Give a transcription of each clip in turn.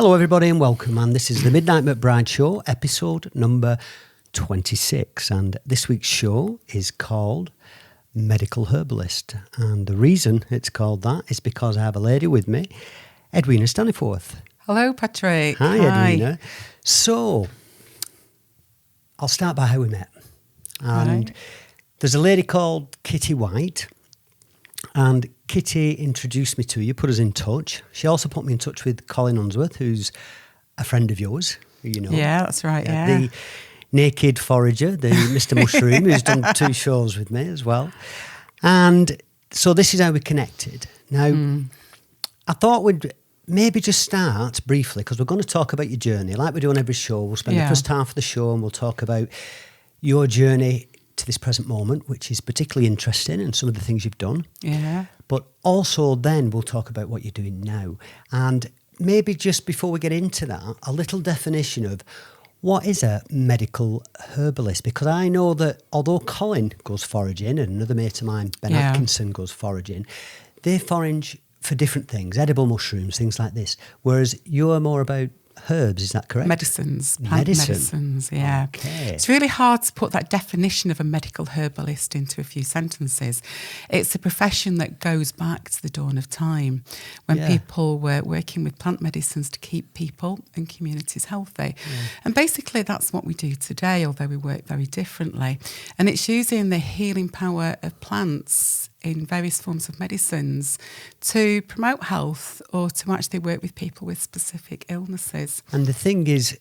Hello everybody and welcome, and this is the Midnight McBride Show, episode number 26, and this week's show is called Medical Herbalist, and the reason it's called that is because I have a lady with me, Edwina Staniforth. Hello Patrick. Hi Edwina. So, I'll start by how we met, and there's a lady called Kitty White, and Kitty introduced me to you, put us in touch. She also put me in touch with Colin Unsworth, who's a friend of yours, who you know. Yeah, that's right, yeah. The naked forager, the Mr. Mushroom, who's done 2 shows with me as well. And so this is how we connected. Now, I thought we'd maybe just start briefly, because we're going to talk about your journey. Like we do on every show, we'll spend the first half of the show and we'll talk about your journey to this present moment, which is particularly interesting, and some of the things you've done. Yeah. But also then we'll talk about what you're doing now. And maybe just before we get into that, a little definition of what is a medical herbalist? Because I know that although Colin goes foraging and another mate of mine, Ben Atkinson, goes foraging, they forage for different things, edible mushrooms, things like this. Whereas you're more about herbs, is that correct? Medicines, plant medicines, yeah. Okay. It's really hard to put that definition of a medical herbalist into a few sentences. It's a profession that goes back to the dawn of time, when people were working with plant medicines to keep people and communities healthy. Yeah. And basically that's what we do today, although we work very differently. And it's using the healing power of plants in various forms of medicines to promote health or to actually work with people with specific illnesses. And the thing is,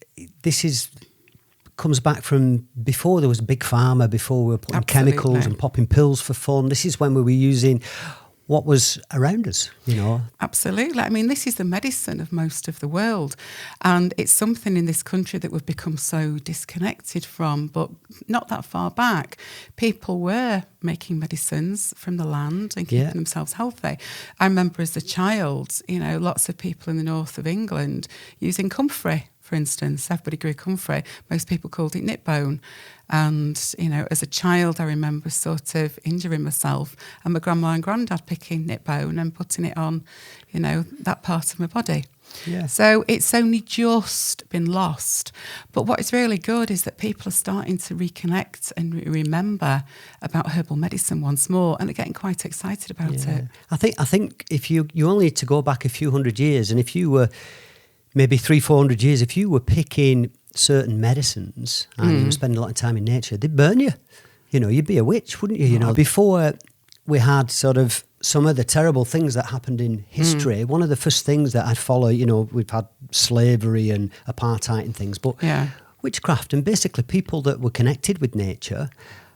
comes back from before there was big pharma, before we were putting chemicals and popping pills for fun. This is when we were using what was around us, you know. Absolutely. I mean, this is the medicine of most of the world. And it's something in this country that we've become so disconnected from. But not that far back, people were making medicines from the land and keeping themselves healthy. I remember as a child, you know, lots of people in the north of England using comfrey, for instance. Everybody grew comfrey. Most people called it nipbone. And, you know, as a child, I remember sort of injuring myself and my grandma and granddad picking nipbone and putting it on, you know, that part of my body. Yeah. So it's only just been lost. But what is really good is that people are starting to reconnect and remember about herbal medicine once more, and they're getting quite excited about it. I think if you only need to go back a few hundred years, and if you were maybe 300-400 years, if you were picking certain medicines and you were spending a lot of time in nature, they'd burn you. You know, you'd be a witch, wouldn't you? You know, before we had sort of some of the terrible things that happened in history, one of the first things that I'd follow, you know, we've had slavery and apartheid and things, but witchcraft, and basically people that were connected with nature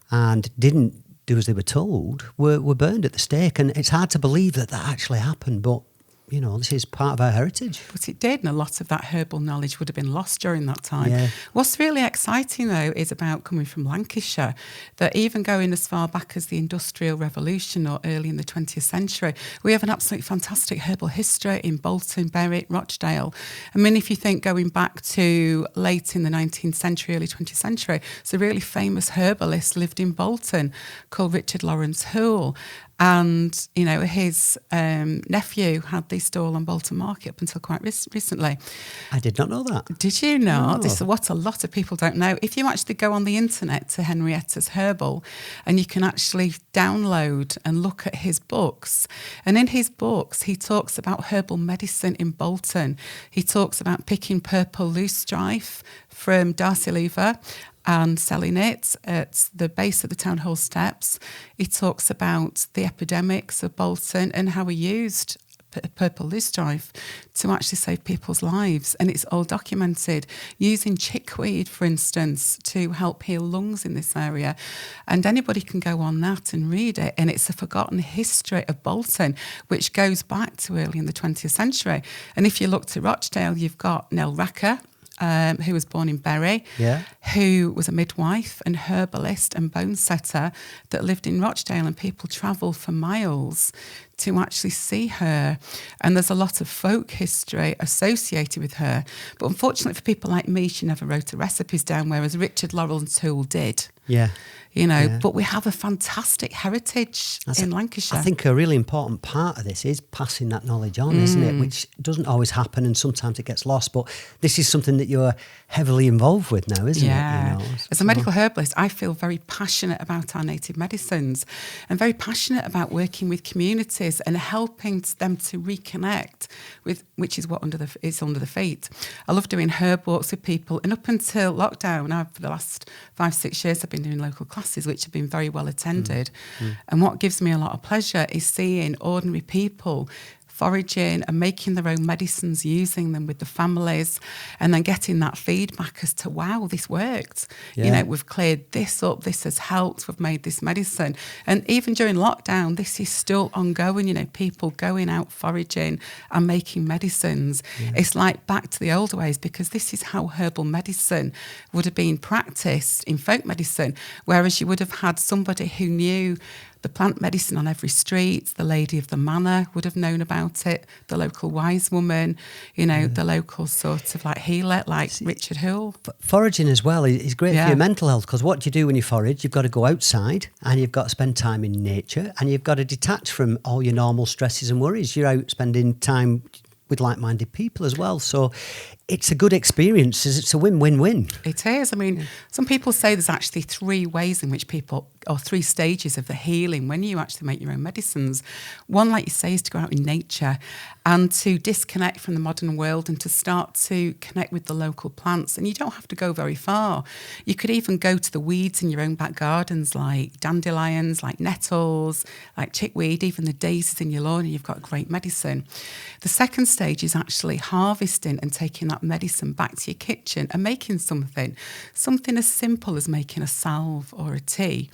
and didn't do as they were told were burned at the stake. And it's hard to believe that actually happened, but you know, this is part of our heritage. But it did, and a lot of that herbal knowledge would have been lost during that time. Yeah. What's really exciting, though, is about coming from Lancashire, that even going as far back as the Industrial Revolution or early in the 20th century, we have an absolutely fantastic herbal history in Bolton, Berwick, Rochdale. I mean, if you think going back to late in the 19th century, early 20th century, it's a really famous herbalist lived in Bolton called Richard Lawrence Hoole. And, you know, his nephew had the stall on Bolton Market up until quite recently. I did not know that. Did you not? No. This is what a lot of people don't know. If you actually go on the internet to Henrietta's Herbal, and you can actually download and look at his books. And in his books, he talks about herbal medicine in Bolton. He talks about picking purple loosestrife from Darcy Lever and selling it at the base of the town hall steps. He talks about the epidemics of Bolton and how he used purple loosestrife to actually save people's lives. And it's all documented, using chickweed, for instance, to help heal lungs in this area. And anybody can go on that and read it. And it's a forgotten history of Bolton, which goes back to early in the 20th century. And if you look to Rochdale, you've got Nell Racker, who was born in Bury, who was a midwife and herbalist and bone setter that lived in Rochdale, and people travel for miles to actually see her. And there's a lot of folk history associated with her. But unfortunately for people like me, she never wrote her recipes down, whereas Richard Lawrence Hoole did. Yeah. You know, but we have a fantastic heritage in Lancashire. I think a really important part of this is passing that knowledge on, isn't it? Which doesn't always happen, and sometimes it gets lost. But this is something that you're heavily involved with now, isn't it? You know? As a medical herbalist, I feel very passionate about our native medicines and very passionate about working with communities and helping them to reconnect with, which is what is under the feet. I love doing herb walks with people, and up until lockdown, for the last 5-6 years, I've been doing local classes, which have been very well attended. And what gives me a lot of pleasure is seeing ordinary people foraging and making their own medicines, using them with the families, and then getting that feedback as to, wow, this worked. You know, we've cleared this up, this has helped, we've made this medicine. And even during lockdown, this is still ongoing, you know, people going out foraging and making medicines. It's like back to the old ways, because this is how herbal medicine would have been practiced in folk medicine, whereas you would have had somebody who knew the plant medicine on every street. The lady of the manor would have known about it, the local wise woman, you know, the local sort of like healer, like Richard Hull. Foraging as well is great for your mental health, because what do you do when you forage? You've got to go outside and you've got to spend time in nature, and you've got to detach from all your normal stresses and worries. You're out spending time with like-minded people as well. So it's a good experience. It's a win-win-win. It is. I mean, some people say there's actually 3 ways in which people, or 3 stages of the healing when you actually make your own medicines. One, like you say, is to go out in nature and to disconnect from the modern world and to start to connect with the local plants. And you don't have to go very far. You could even go to the weeds in your own back gardens, like dandelions, like nettles, like chickweed, even the daisies in your lawn, and you've got great medicine. The second stage is actually harvesting and taking that medicine back to your kitchen and making something as simple as making a salve or a tea.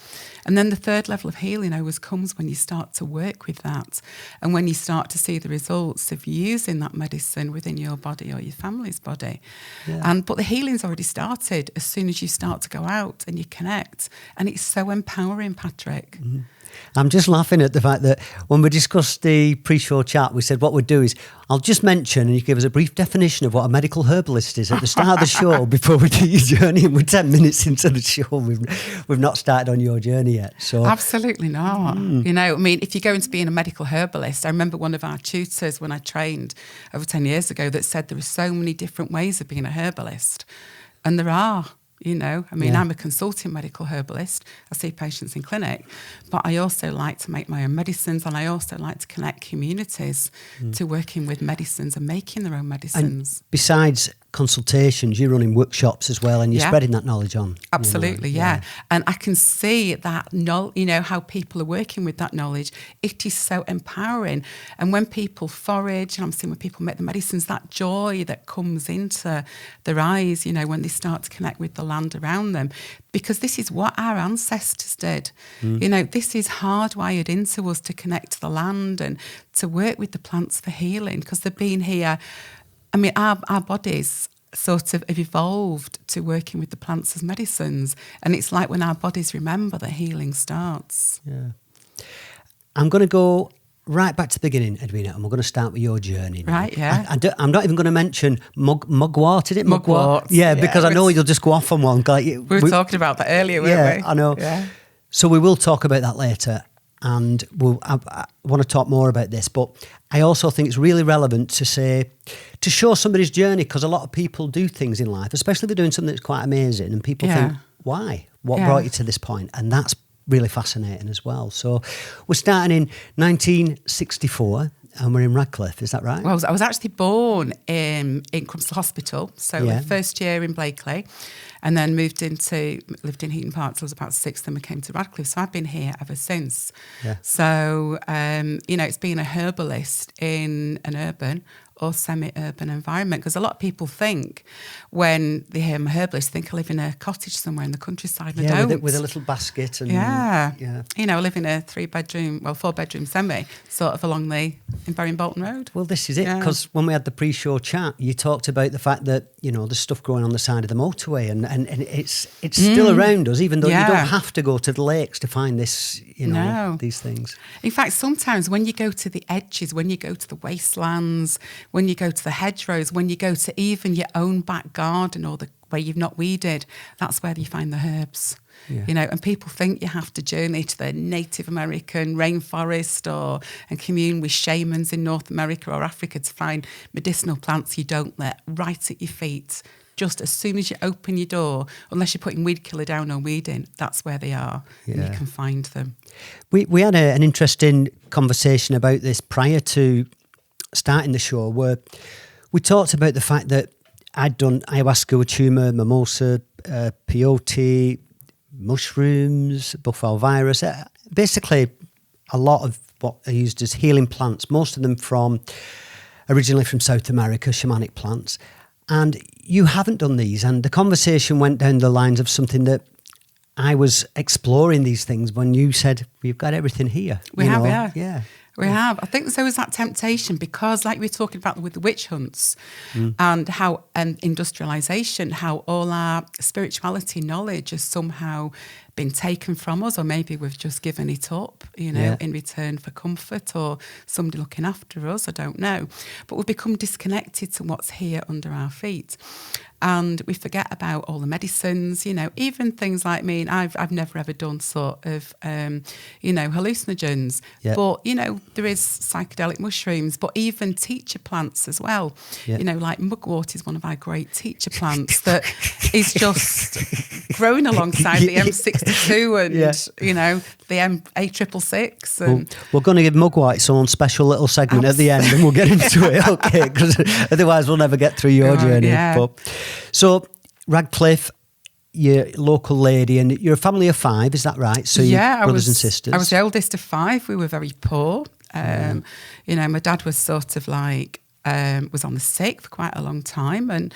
And then the third level of healing always comes when you start to work with that, and when you start to see the results of using that medicine within your body or your family's body. But the healing's already started as soon as you start to go out and you connect, and it's so empowering, Patrick. I'm just laughing at the fact that when we discussed the pre-show chat, we said what we'd do is I'll just mention, and you give us a brief definition of what a medical herbalist is at the start of the show before we do your journey, and we're 10 minutes into the show. We've not started on your journey yet. So absolutely not. You know, I mean, if you're going to be a medical herbalist, I remember one of our tutors when I trained over 10 years ago that said there are so many different ways of being a herbalist, and there are. You know, I mean, I'm a consulting medical herbalist. I see patients in clinic, but I also like to make my own medicines, and I also like to connect communities to working with medicines and making their own medicines. And besides consultations, you're running workshops as well, and you're spreading that knowledge on. Absolutely, And I can see that, you know, how people are working with that knowledge. It is so empowering. And when people forage, and I'm seeing when people make the medicines, that joy that comes into their eyes, you know, when they start to connect with the land around them, because this is what our ancestors did. You know, this is hardwired into us to connect to the land and to work with the plants for healing, because they've been here. I mean, our bodies sort of have evolved to working with the plants as medicines, and it's like when our bodies remember that healing starts. I'm going to go right back to the beginning, Edwina, and we're going to start with your journey now. Right, yeah. I'm not even going to mention mugwort, is it? Mugwort. Yeah, because I know you'll just go off on one. Like, we were talking about that earlier, weren't we? I know. Yeah. So we will talk about that later, and I want to talk more about this, but I also think it's really relevant to show somebody's journey, because a lot of people do things in life, especially if they're doing something that's quite amazing, and people think, why? What brought you to this point? And that's really fascinating as well. So we're starting in 1964, and we're in Radcliffe, is that right? Well, I was actually born in Crumpsall Hospital, so the first year in Blakely, and then lived in Heaton Park till I was about 6, then we came to Radcliffe. So I've been here ever since. So, you know, it's been a herbalist in an urban or semi-urban environment, because a lot of people think when they hear I'm a herbalist, think I live in a cottage somewhere in the countryside. I don't. With a little basket. And, You know, I live in a 4-bedroom semi, sort of along in Bury and Bolton Road. Well, this is it, because when we had the pre-show chat, you talked about the fact that, you know, there's stuff growing on the side of the motorway, and it's still around us, even though you don't have to go to the lakes to find this, you know, these things. In fact, sometimes when you go to the edges, when you go to the wastelands, when you go to the hedgerows, when you go to even your own back garden or where you've not weeded, that's where you find the herbs. Yeah. You know, and people think you have to journey to the Native American rainforest and commune with shamans in North America or Africa to find medicinal plants. You don't. They're right at your feet. Just as soon as you open your door, unless you're putting weed killer down or weed in, that's where they are, and you can find them. We had an interesting conversation about this prior to starting the show, where we talked about the fact that I'd done ayahuasca, wachuma, mimosa, peyote, mushrooms, buffalo virus, basically a lot of what are used as healing plants, most of them originally from South America, shamanic plants. And you haven't done these. And the conversation went down the lines of something that I was exploring these things when you said, we've got everything here. We have. Yeah. We have. I think there was that temptation because, like we were talking about with the witch hunts and how industrialisation, how all our spirituality knowledge has somehow been taken from us, or maybe we've just given it up, you know, in return for comfort or somebody looking after us. I don't know. But we've become disconnected to what's here under our feet. And we forget about all the medicines, you know, even things like I've never ever done sort of, you know, hallucinogens. Yeah. But, you know, there is psychedelic mushrooms, but even teacher plants as well. Yeah. You know, like mugwort is one of our great teacher plants that is just growing alongside the M62 and, you know, the M8666. And we're going to give mugwort its own special little segment at the end and we'll get into it, okay? Because otherwise we'll never get through your journey. Yeah. But, so, Radcliffe, you're a local lady and you're a family of 5, is that right? So yeah, brothers and sisters? I was the oldest of 5. We were very poor. You know, my dad was sort of like, was on the sick for quite a long time. And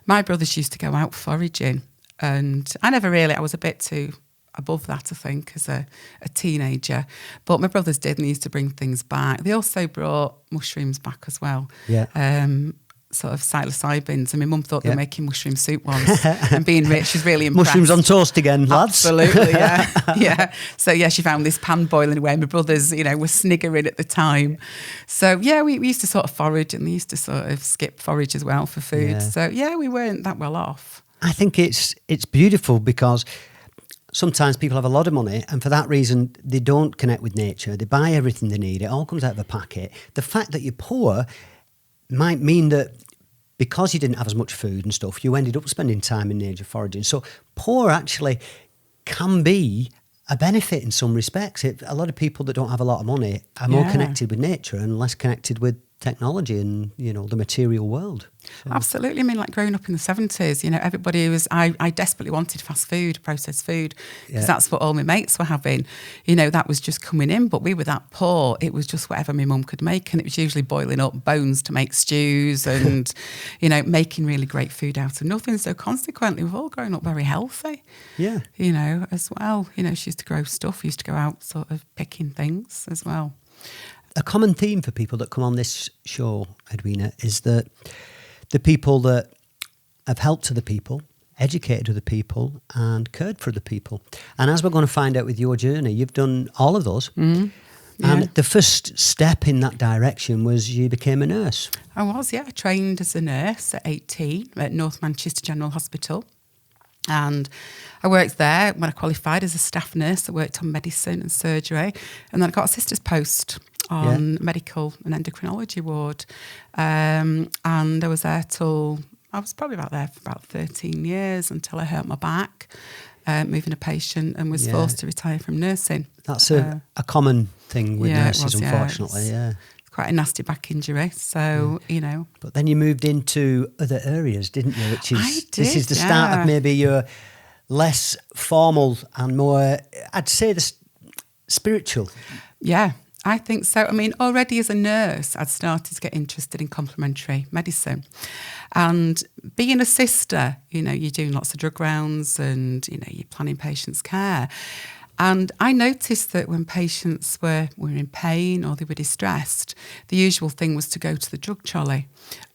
my brothers used to go out foraging. And I was a bit too above that, I think, as a teenager. But my brothers did, and they used to bring things back. They also brought mushrooms back as well. Yeah. Sort of psilocybins, and my mum thought they were making mushroom soup once. And being rich, she's really impressed. Mushrooms on toast again, lads. Absolutely, yeah. Yeah. So, yeah, she found this pan boiling away. My brothers, you know, were sniggering at the time. So, yeah, we used to sort of forage, and they used to sort of skip forage as well for food. Yeah. So, yeah, we weren't that well off. I think it's beautiful because sometimes people have a lot of money and for that reason they don't connect with nature. They buy everything they need. It all comes out of a packet. The fact that you're poor might mean that because you didn't have as much food and stuff, you ended up spending time in nature foraging. So poor actually can be a benefit in some respects. A lot of people that don't have a lot of money are more connected with nature and less connected with technology and, you know, the material world. So. Absolutely. I mean, like growing up in the 70s, you know, everybody I desperately wanted fast food, processed food, because that's what all my mates were having. You know, that was just coming in, but we were that poor. It was just whatever my mum could make, and it was usually boiling up bones to make stews and, you know, making really great food out of nothing. So consequently, we've all grown up very healthy. Yeah. You know, as well. You know, she used to grow stuff, used to go out sort of picking things as well. A common theme for people that come on this show, Edwina, is that the people that have helped other people, educated other people and cared for other people. And as we're going to find out with your journey, you've done all of those. Mm-hmm. Yeah. And the first step in that direction was you became a nurse. I was, yeah. I trained as a nurse at 18 at North Manchester General Hospital. And I worked there. When I qualified as a staff nurse, I worked on medicine and surgery. And then I got a sister's post on medical and endocrinology ward. And I was there I was probably about there for about 13 years until I hurt my back, moving a patient, and was forced to retire from nursing. That's a common thing with nurses, unfortunately, It's quite a nasty back injury, so, you know. But then you moved into other areas, didn't you? Which is, I did, this is the start of maybe your less formal and more, I'd say, the spiritual. Yeah. I think so. I mean, already as a nurse, I'd started to get interested in complementary medicine. And being a sister, you know, you're doing lots of drug rounds and, you know, you're planning patients' care. And I noticed that when patients were in pain or they were distressed, the usual thing was to go to the drug trolley.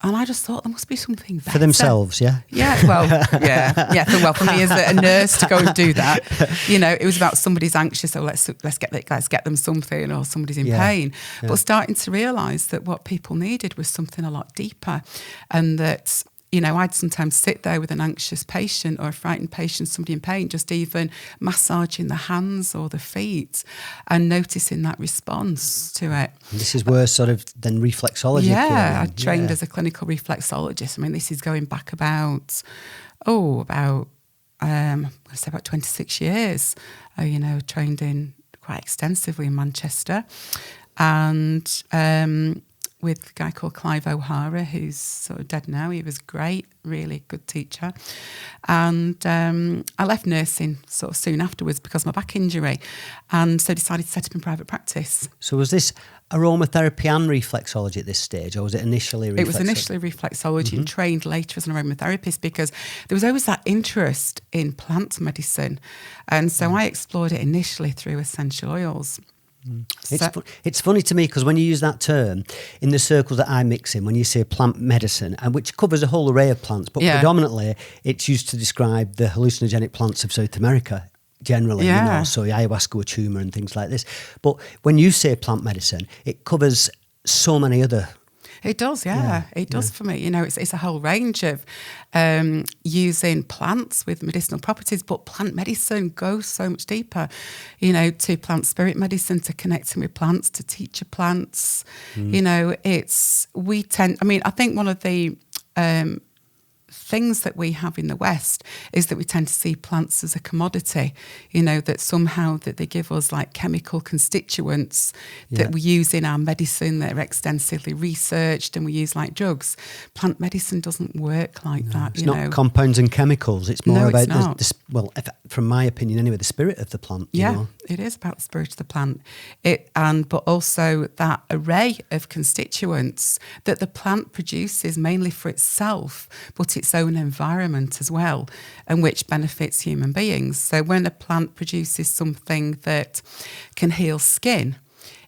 And I just thought there must be something better. For themselves, yeah? Yeah, well, for me as a nurse to go and do that, you know, it was about somebody's anxious, so let's get them something, or somebody's in pain. Yeah. But starting to realise that what people needed was something a lot deeper, and that, I'd sometimes sit there with an anxious patient or a frightened patient, somebody in pain, just even massaging the hands or the feet and noticing that response to it. And this is where sort of then reflexology came in. I trained as a clinical reflexologist. I mean, this is going back about I'm going to say about 26 years. Trained in quite extensively in Manchester, and with a guy called Clive O'Hara, who's sort of dead now. He was great, really good teacher. And I left nursing sort of soon afterwards because of my back injury, and so decided to set up in private practice. So was this aromatherapy and reflexology at this stage, or was it initially reflexology? It was initially reflexology and trained later as an aromatherapist because there was always that interest in plant medicine. And so I explored it initially through essential oils. It's funny to me because when you use that term in the circles that I mix in, when you say plant medicine, and which covers a whole array of plants, but predominantly it's used to describe the hallucinogenic plants of South America generally, so ayahuasca, wachuma and things like this. But when you say plant medicine, it covers so many other... It does, it does for me. It's a whole range of using plants with medicinal properties, but plant medicine goes so much deeper, to plant spirit medicine, to connecting with plants, to teacher plants. I think one of the things that we have in the West is that we tend to see plants as a commodity, that somehow that they give us like chemical constituents that we use in our medicine that are extensively researched and we use like drugs. Plant medicine doesn't work like that. It's not compounds and chemicals. It's more about from my opinion anyway, the spirit of the plant. It is about the spirit of the plant. But also that array of constituents that the plant produces mainly for itself, but its own environment as well, and which benefits human beings. So when a plant produces something that can heal skin,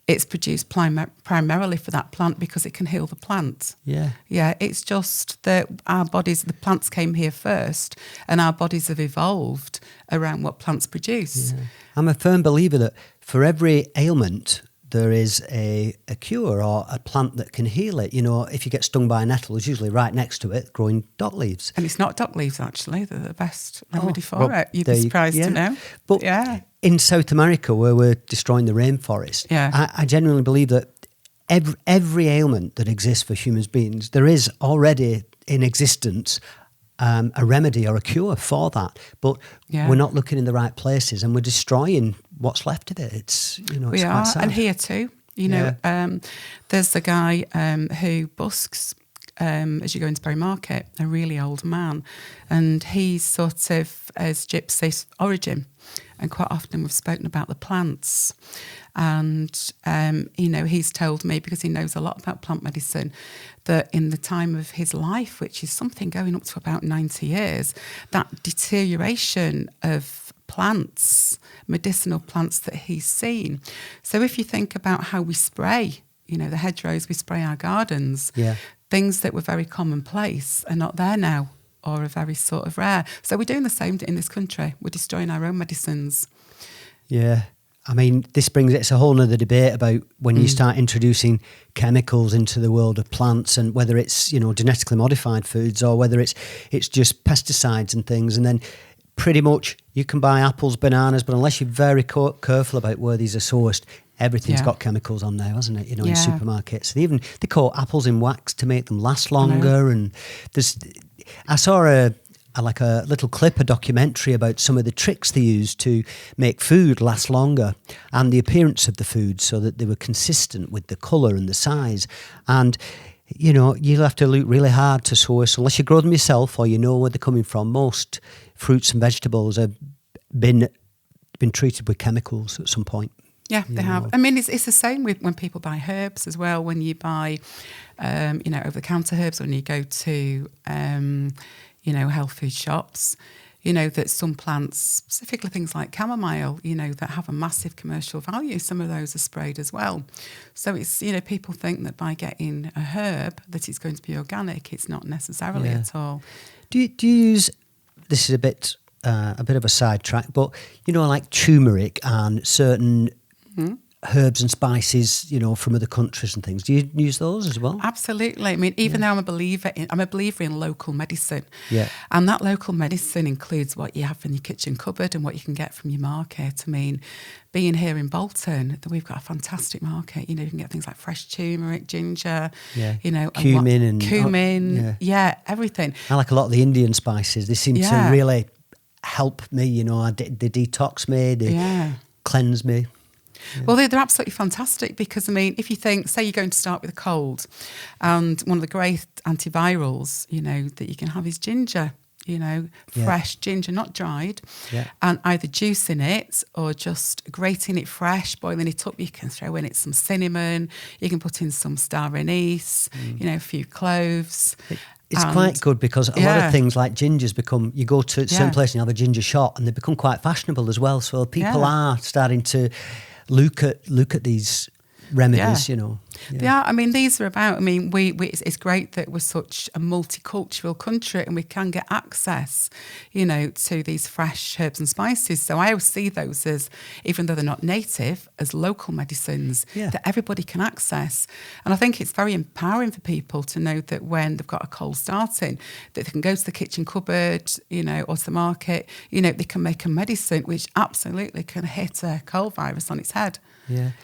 it's produced primarily for that plant because it can heal the plant. It's just that the plants came here first, and our bodies have evolved around what plants produce. I'm a firm believer that for every ailment there is a cure or a plant that can heal it. If you get stung by a nettle, there's usually right next to it growing dock leaves. And it's not dock leaves, actually. They're the best remedy for it. You'd be surprised to know. But in South America, where we're destroying the rainforest, I genuinely believe that every ailment that exists for human beings, there is already in existence a remedy or a cure for that. But we're not looking in the right places, and we're destroying what's left of it. It's we are, quite sad. And here too. There's a guy who busks as you go into Bury Market, a really old man, and he's sort of as gypsy origin. And quite often we've spoken about the plants. And, he's told me, because he knows a lot about plant medicine, that in the time of his life, which is something going up to about 90 years, that deterioration of plants, medicinal plants that he's seen. So if you think about how we spray, the hedgerows, we spray our gardens, things that were very commonplace are not there now, or are very sort of rare. So we're doing the same in this country. We're destroying our own medicines. Yeah. I mean, it's a whole nother debate about when you start introducing chemicals into the world of plants, and whether it's, genetically modified foods or whether it's just pesticides and things. And then pretty much you can buy apples, bananas, but unless you're very careful about where these are sourced, everything's got chemicals on there, hasn't it? In supermarkets. They coat apples in wax to make them last longer. And I saw a little clip, a documentary about some of the tricks they used to make food last longer and the appearance of the food, so that they were consistent with the colour and the size. And you'll have to look really hard to source, unless you grow them yourself or you know where they're coming from. Most fruits and vegetables have been treated with chemicals at some point. Yeah, they have. I mean, it's the same with when people buy herbs as well. When you buy, over-the-counter herbs, when you go to, health food shops, that some plants, specifically things like chamomile, that have a massive commercial value, some of those are sprayed as well. So it's, people think that by getting a herb that it's going to be organic. It's not necessarily at all. Do you use, this is a bit of a sidetrack, but, like turmeric and certain herbs and spices, from other countries and things. Do you use those as well? Absolutely. I mean, even though I'm a believer in local medicine. Yeah. And that local medicine includes what you have in your kitchen cupboard and what you can get from your market. I mean, being here in Bolton, we've got a fantastic market. You can get things like fresh turmeric, ginger, cumin everything. I like a lot of the Indian spices. They seem to really help me, they detox me, they cleanse me. Yeah. Well, they're absolutely fantastic because, I mean, if you think, say you're going to start with a cold, and one of the great antivirals, that you can have is ginger, fresh ginger, not dried, and either juicing it or just grating it fresh, boiling it up. You can throw in it some cinnamon, you can put in some star anise, a few cloves. It's quite good because a lot of things like gingers become, you go to some place and you have a ginger shot and they become quite fashionable as well. So people are starting to look at these remedies, Yeah, I mean, these are about, it's great that we're such a multicultural country and we can get access, to these fresh herbs and spices. So I always see those as, even though they're not native, as local medicines that everybody can access. And I think it's very empowering for people to know that when they've got a cold starting, that they can go to the kitchen cupboard, or to the market, they can make a medicine which absolutely can hit a cold virus on its head,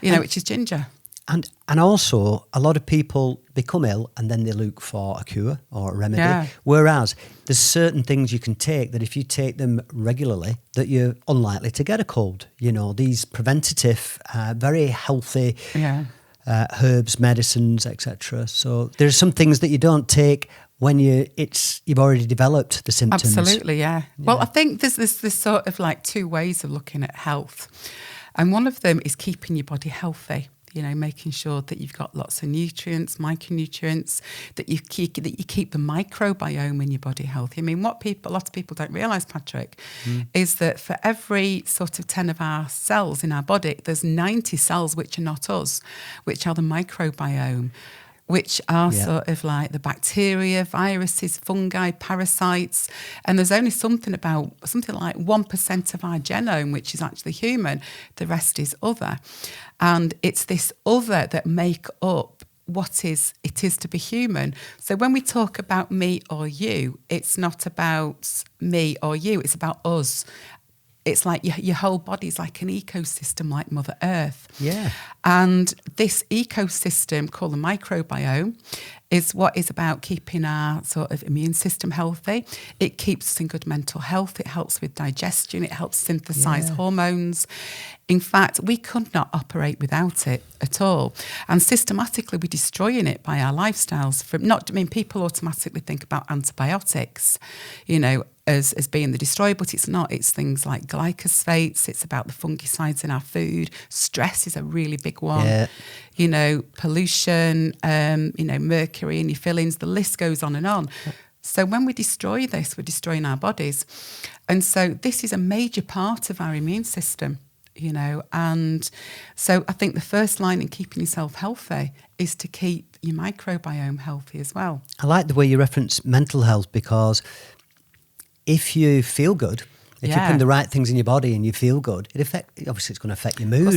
which is ginger. And also, a lot of people become ill and then they look for a cure or a remedy. Yeah. Whereas there's certain things you can take that if you take them regularly, that you're unlikely to get a cold. These preventative, very healthy herbs, medicines, etc. So there's some things that you don't take when you've already developed the symptoms. Absolutely, yeah. Well, I think there's sort of like two ways of looking at health. And one of them is keeping your body healthy. Making sure that you've got lots of nutrients, micronutrients, that you keep the microbiome in your body healthy. I mean, what a lot of people don't realise, Patrick, is that for every sort of 10 of our cells in our body, there's 90 cells which are not us, which are the microbiome, which are sort of like the bacteria, viruses, fungi, parasites. And there's only something like 1% of our genome, which is actually human. The rest is other. And it's this other that make up what it is to be human. So when we talk about me or you, it's not about me or you, it's about us. It's like your whole body's like an ecosystem, like Mother Earth. Yeah. And this ecosystem called the microbiome is what is about keeping our sort of immune system healthy. It keeps us in good mental health. It helps with digestion. It helps synthesize hormones. In fact, we could not operate without it at all. And systematically, we're destroying it by our lifestyles. People automatically think about antibiotics, as being the destroyer, but it's not. It's things like glycosides. It's about the fungicides in our food. Stress is a really big one. Yeah. Pollution, mercury in your fillings. The list goes on and on. So when we destroy this, we're destroying our bodies. And so this is a major part of our immune system, and so I think the first line in keeping yourself healthy is to keep your microbiome healthy as well. I like the way you reference mental health, because if you feel good, if you're putting the right things in your body and you feel good, obviously it's going to affect your mood.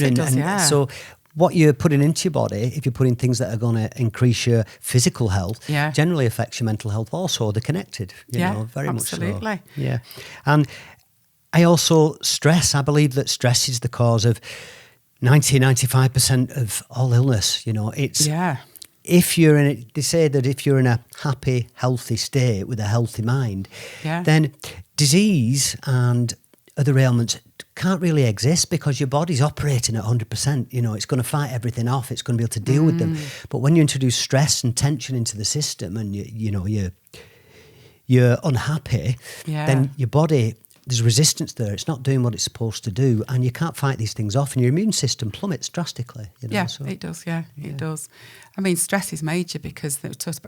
So what you're putting into your body, if you're putting things that are going to increase your physical health, generally affects your mental health also. They're connected, very absolutely. much so. Yeah. And I also I believe that stress is the cause of 90-95% of all illness. If you're they say that if you're in a happy, healthy state with a healthy mind, then disease and other ailments can't really exist because your body's operating at 100%. It's going to fight everything off. It's going to be able to deal with them. But when you introduce stress and tension into the system and you're unhappy, then your body, there's resistance there. It's not doing what it's supposed to do, and you can't fight these things off, and your immune system plummets drastically. It does. It does. I mean, stress is major because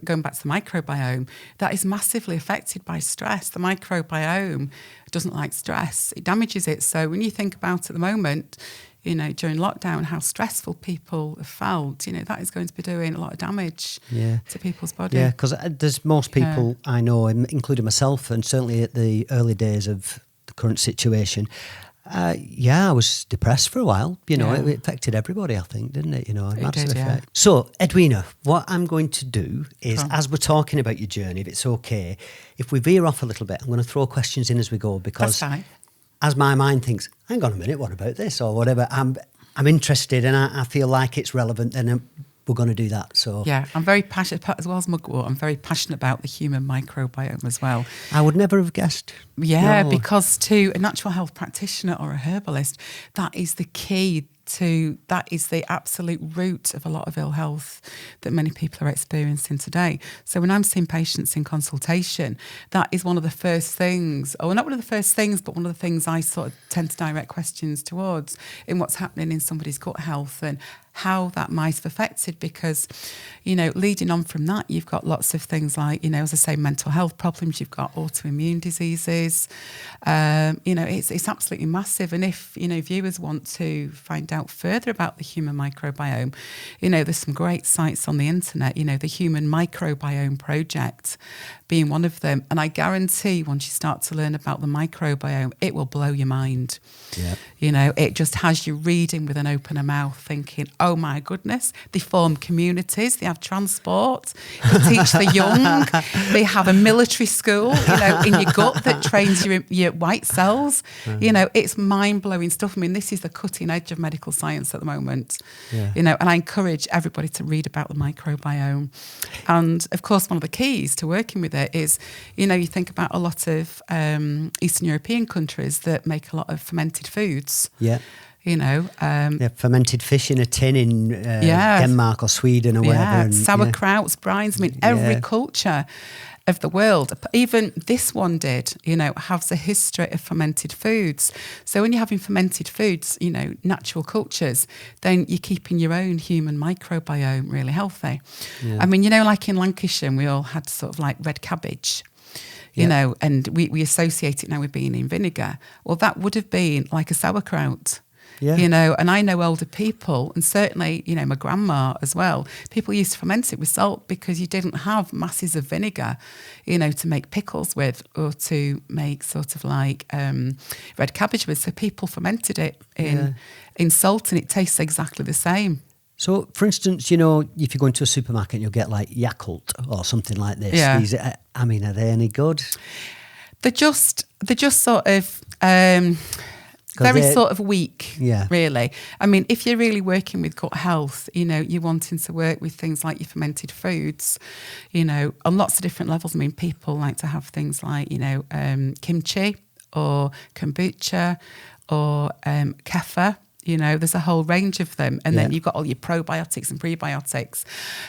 going back to the microbiome, that is massively affected by stress. The microbiome doesn't like stress; it damages it. So when you think about at the moment, during lockdown, how stressful people have felt, that is going to be doing a lot of damage to people's body. Yeah, because there's most people I know, including myself, and certainly at the early days of the current situation, Yeah, I was depressed for a while. It affected everybody, I think, didn't it? A massive effect. So, Edwina, what I'm going to do is, as we're talking about your journey, if it's okay, if we veer off a little bit, I'm going to throw questions in as we go, because as my mind thinks, hang on a minute, what about this or whatever, I'm interested and I feel like it's relevant, and we're going to do that. So yeah, I'm very passionate, as well as mugwort, I'm very passionate about the human microbiome as well. I would never have guessed. Yeah, because to a natural health practitioner or a herbalist, that is the key that is the absolute root of a lot of ill health that many people are experiencing today. So when I'm seeing patients in consultation, that is one of the first things, or not one of the first things, but one of the things I sort of tend to direct questions towards in what's happening in somebody's gut health and how that might have affected, because, leading on from that, you've got lots of things like, as I say, mental health problems, you've got autoimmune diseases, it's absolutely massive. And if, viewers want to find out further about the human microbiome, there's some great sites on the internet, the Human Microbiome Project being one of them. And I guarantee once you start to learn about the microbiome, it will blow your mind. Yeah. It just has you reading with an open mouth thinking, oh my goodness, they form communities, they have transport, they teach the young, they have a military school, in your gut that trains your white cells. It's mind-blowing stuff. I mean, this is the cutting edge of medical science at the moment. Yeah. And I encourage everybody to read about the microbiome. And of course, one of the keys to working with it is, you think about a lot of Eastern European countries that make a lot of fermented foods. Yeah. Fermented fish in a tin in Denmark or Sweden or wherever. And, sauerkrauts, brines. I mean, every culture of the world, even this one did, has a history of fermented foods. So when you're having fermented foods, natural cultures, then you're keeping your own human microbiome really healthy. Yeah. I mean, like in Lancashire, we all had sort of like red cabbage. And we associate it now with being in vinegar. Well, that would have been like a sauerkraut. Yeah. And I know older people, and certainly, my grandma as well, people used to ferment it with salt because you didn't have masses of vinegar, to make pickles with or to make sort of like red cabbage with. So people fermented it in salt, and it tastes exactly the same. So, for instance, if you go into a supermarket and you'll get like Yakult or something like this. Yeah. These, are they any good? They're just sort of... very sort of weak, really. I mean, if you're really working with gut health, you're wanting to work with things like your fermented foods, on lots of different levels. I mean, people like to have things like, kimchi or kombucha or kefir. There's a whole range of them. And then you've got all your probiotics and prebiotics.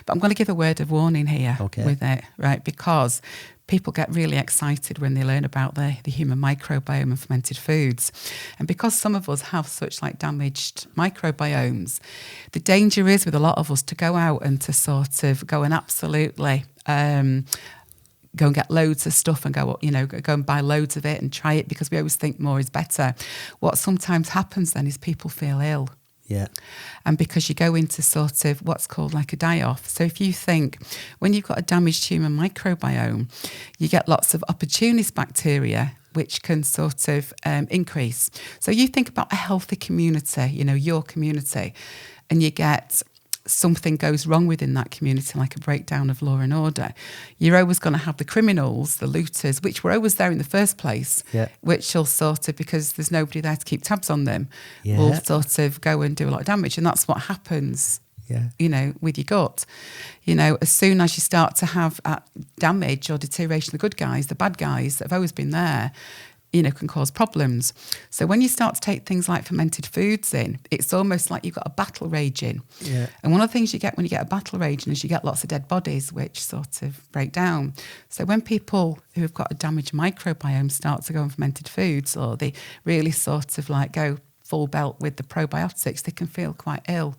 But I'm going to give a word of warning here with it, right? Because people get really excited when they learn about the human microbiome and fermented foods. And because some of us have such like damaged microbiomes, the danger is with a lot of us to go out and to sort of go and absolutely go and get loads of stuff and go and buy loads of it and try it because we always think more is better. What sometimes happens then is people feel ill. Yeah. And because you go into sort of what's called like a die-off. So if you think when you've got a damaged human microbiome, you get lots of opportunist bacteria which can sort of increase. So you think about a healthy community, your community, and you get something goes wrong within that community, like a breakdown of law and order, you're always going to have the criminals, the looters, which were always there in the first place, which will sort of, because there's nobody there to keep tabs on them, will sort of go and do a lot of damage. And that's what happens, with your gut. As soon as you start to have damage or deterioration of the good guys, the bad guys that have always been there, can cause problems. So when you start to take things like fermented foods in, it's almost like you've got a battle raging. Yeah. And one of the things you get when you get a battle raging is you get lots of dead bodies, which sort of break down. So when people who have got a damaged microbiome start to go on fermented foods, or they really sort of like go full belt with the probiotics, they can feel quite ill.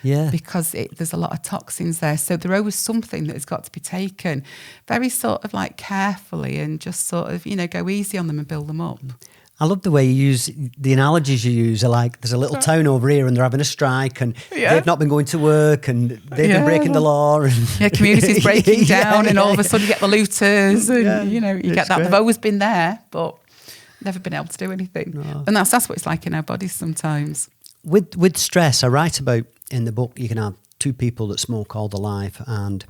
Yeah. Because there's a lot of toxins there. So there's always something that has got to be taken very sort of like carefully and just sort of, go easy on them and build them up. I love the way you use, the analogies you use are like, there's a little town over here and they're having a strike and they've not been going to work and they've been breaking the law. And communities breaking down and all of a sudden you get the looters and, you get that. Great. They've always been there, but... never been able to do anything. No. And that's what it's like in our bodies sometimes. With stress, I write about in the book, you can have two people that smoke all their life, and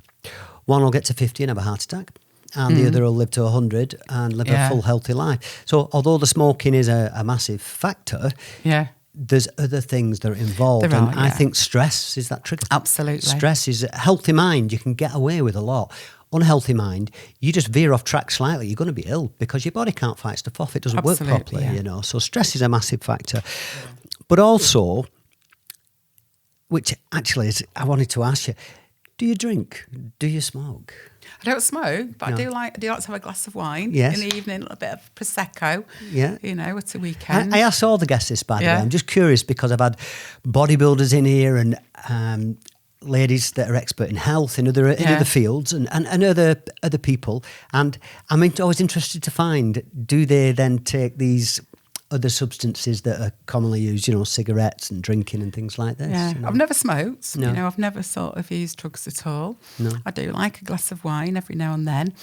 one will get to 50 and have a heart attack, and the other will live to 100 and live a full, healthy life. So although the smoking is a massive factor, there's other things that are involved. I think stress is that trigger. Absolutely. Stress is a healthy mind. You can get away with a lot. Unhealthy mind, you just veer off track slightly, you're going to be ill because your body can't fight stuff off. It doesn't work properly, you know. So stress is a massive factor. But also, which actually is, I wanted to ask you, do you drink? Do you smoke? I don't smoke, but I do like to have a glass of wine in the evening, a bit of Prosecco, you know, at a weekend. I asked all the guests this, by the way. I'm just curious because I've had bodybuilders in here and ladies that are expert in health in other fields and other people. And I'm always interested to find, do they then take these other substances that are commonly used, you know, cigarettes and drinking and things like this? Yeah, you know? I've never smoked. No. You know, I've never sort of used drugs at all. No. I do like a glass of wine every now and then.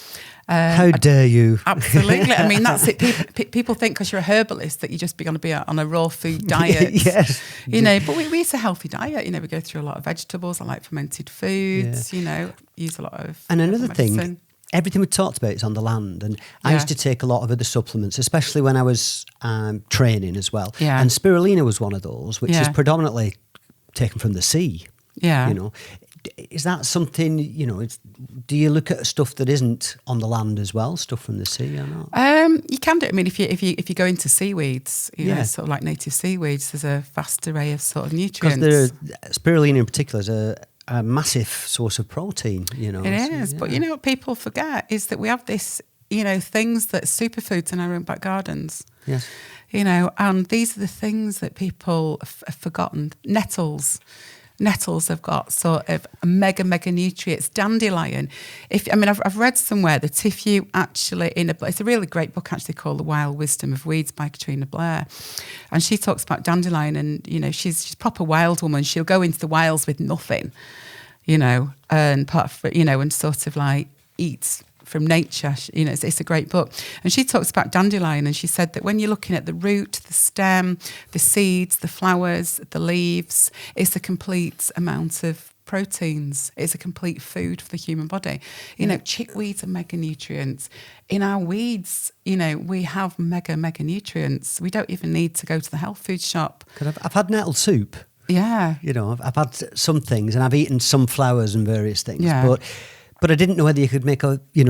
How dare you? Absolutely. I mean, that's it. People think because you're a herbalist that you're just going to be on a raw food diet. Yes. You know, but we eat a healthy diet. You know, we go through a lot of vegetables. I like fermented foods. You know, use a lot of. And another medicine. thing. Everything we talked about is on the land, and I used to take a lot of other supplements, especially when I was training as well. Yeah. And spirulina was one of those, which is predominantly taken from the sea. Yeah. You know, is that something, you know, do you look at stuff that isn't on the land as well, stuff from the sea or not? You can do it. I mean, if you go into seaweeds, you know, sort of like native seaweeds, there's a vast array of sort of nutrients. Because spirulina in particular is a massive source of protein, you know. It is, but you know what people forget is that we have this, you know, things that superfoods in our own back gardens. Yes. You know, and these are the things that people have forgotten. Nettles have got sort of mega nutrients. Dandelion. I've read somewhere that if you actually it's a really great book actually called The Wild Wisdom of Weeds by Katrina Blair, and she talks about dandelion, and you know she's a proper wild woman. She'll go into the wilds with nothing, you know, and and sort of like eat from nature. You know, it's a great book. And she talks about dandelion, and she said that when you're looking at the root, the stem, the seeds, the flowers, the leaves, it's a complete amount of proteins. It's a complete food for the human body. You know, chickweeds are mega nutrients. In our weeds, you know, we have mega nutrients. We don't even need to go to the health food shop. Because I've had nettle soup. Yeah. You know, I've had some things, and I've eaten some flowers and various things. Yeah. But I didn't know whether you could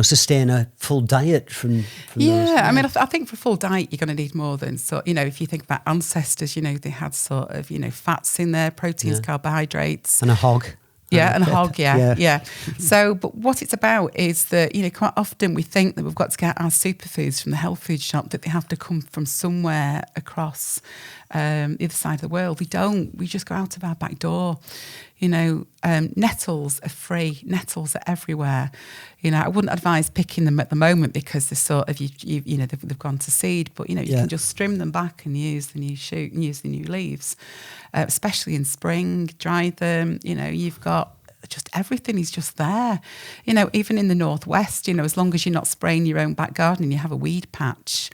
sustain a full diet from those. I mean, I think for a full diet, you're going to need more than, you know, if you think about ancestors, you know, they had sort of, you know, fats in there, proteins, carbohydrates. And a hog. Yeah, and a hog, yeah. So, but what it's about is that, you know, quite often we think that we've got to get our superfoods from the health food shop, that they have to come from somewhere across the other side of the world. We don't. We just go out of our back door. You know, nettles are free. Nettles are everywhere. You know, I wouldn't advise picking them at the moment because they're sort of, you know, they've gone to seed. But, you know, you can just trim them back and use the new shoot and use the new leaves, especially in spring, dry them. You know, you've got just everything is just there. You know, even in the northwest, you know, as long as you're not spraying your own back garden and you have a weed patch,